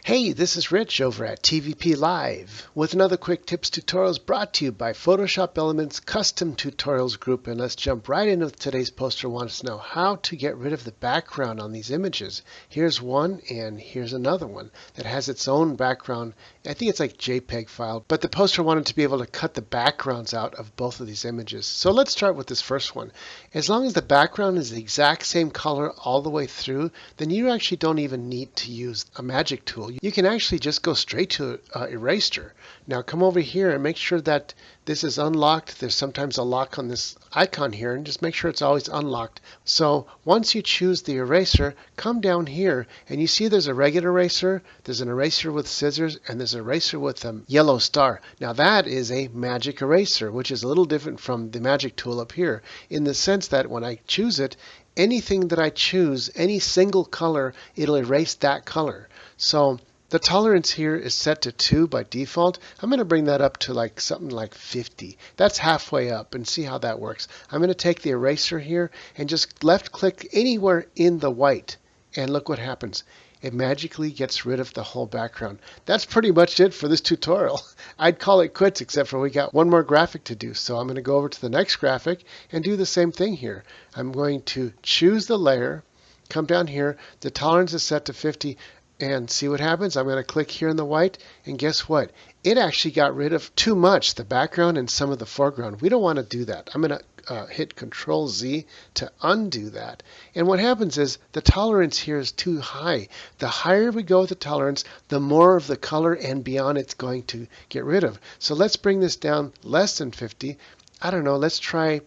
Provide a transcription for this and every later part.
Hey, this is Rich over at TVP Live with another quick tips tutorials brought to you by Photoshop Elements Custom Tutorials Group. And let's jump right into today's poster. Wants to know how to get rid of the background on these images. Here's one and here's another one that has its own background. I think it's like JPEG file, but the poster wanted to be able to cut the backgrounds out of both of these images. So let's start with this first one. As long as the background is the exact same color all the way through, then you actually don't even need to use a magic tool. You can actually just go straight to Eraser. Now come over here and make sure that this is unlocked. There's sometimes a lock on this icon here, and just make sure it's always unlocked. So once you choose the eraser, come down here and you see there's a regular eraser, there's an eraser with scissors, and there's an eraser with a yellow star. Now that is a magic eraser, which is a little different from the magic tool up here in the sense that when I choose it, anything that I choose, any single color, it'll erase that color. So the tolerance here is set to 2 by default. I'm going to bring that up to something like 50. That's halfway up, and see how that works. I'm going to take the eraser here and just left click anywhere in the white, and look what happens. It magically gets rid of the whole background. That's pretty much it for this tutorial. I'd call it quits, except for we got one more graphic to do. So I'm going to go over to the next graphic and do the same thing here. I'm going to choose the layer, come down here, the tolerance is set to 50, and see what happens. I'm going to click here in the white, and guess what? It actually got rid of too much, the background and some of the foreground. We don't want to do that. I'm going to hit Control Z to undo that. And what happens is the tolerance here is too high. The higher we go with the tolerance, the more of the color and beyond it's going to get rid of. So let's bring this down less than 50. I don't know, let's try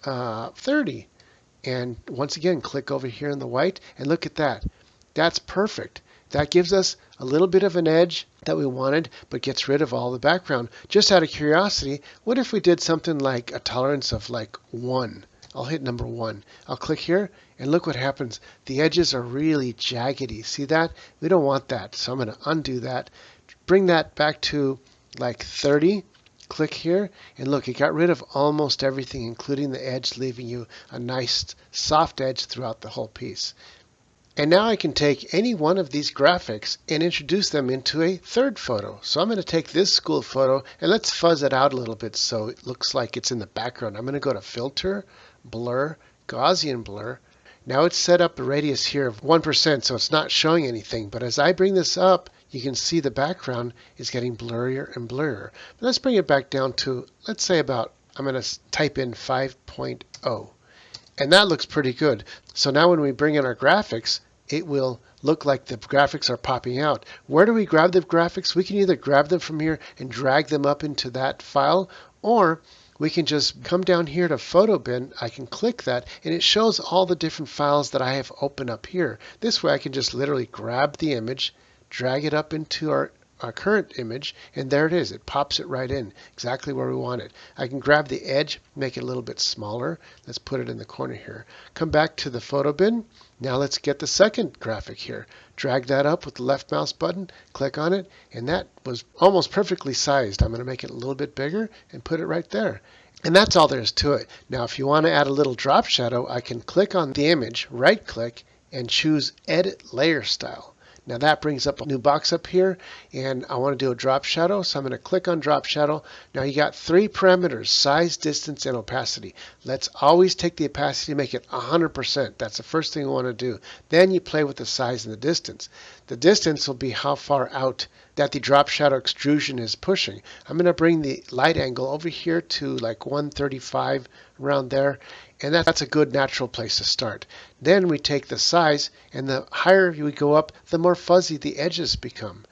30. And once again, click over here in the white, and look at that. That's perfect. That gives us a little bit of an edge that we wanted, but gets rid of all the background. Just out of curiosity, what if we did something like a tolerance of like 1? I'll hit number 1. I'll click here, and look what happens. The edges are really jaggedy. See that? We don't want that, so I'm going to undo that. Bring that back to like 30. Click here, and look, it got rid of almost everything, including the edge, leaving you a nice soft edge throughout the whole piece. And now I can take any one of these graphics and introduce them into a third photo. So I'm going to take this school photo and let's fuzz it out a little bit so it looks like it's in the background. I'm going to go to Filter, Blur, Gaussian Blur. Now it's set up a radius here of 1%, so it's not showing anything. But as I bring this up, you can see the background is getting blurrier and blurrier. But let's bring it back down to, let's say about, I'm going to type in 5.0. And that looks pretty good. So now when we bring in our graphics, it will look like the graphics are popping out. Where do we grab the graphics? We can either grab them from here and drag them up into that file, or we can just come down here to Photo Bin. I can click that, and it shows all the different files that I have open up here. This way I can just literally grab the image, drag it up into our current image, and there it is. It pops it right in exactly where we want it. I can grab the edge, make it a little bit smaller. Let's put it in the corner here. Come back to the photo bin. Now let's get the second graphic here. Drag that up with the left mouse button, click on it, and that was almost perfectly sized. I'm going to make it a little bit bigger and put it right there. And that's all there is to it. Now if you want to add a little drop shadow, I can click on the image, right click, and choose Edit Layer Style. Now that brings up a new box up here, and I want to do a drop shadow, so I'm going to click on drop shadow. Now you got 3 parameters: size, distance, and opacity. Let's always take the opacity, make it 100%. That's the first thing we want to do. Then you play with the size and the distance. The distance will be how far out that the drop shadow extrusion is pushing. I'm going to bring the light angle over here to like 135, around there, and that's a good natural place to start. Then we take the size, and the higher we go up, the more fuzzy the edges become.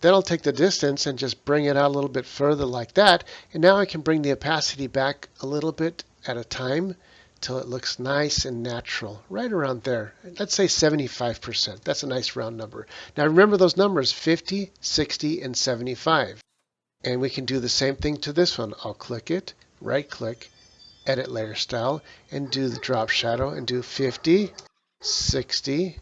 Then I'll take the distance and just bring it out a little bit further like that, and now I can bring the opacity back a little bit at a time till it looks nice and natural, right around there. Let's say 75%. That's a nice round number. Now remember those numbers, 50, 60, and 75. And we can do the same thing to this one. I'll click it, right click, Edit Layer Style, and do the drop shadow and do 50, 60,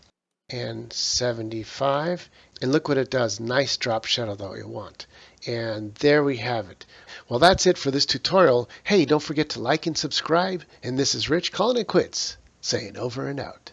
and 75. And look what it does. Nice drop shadow that we want. And there we have it. Well, that's it for this tutorial. Hey, don't forget to like and subscribe. And this is Rich calling it quits, saying over and out.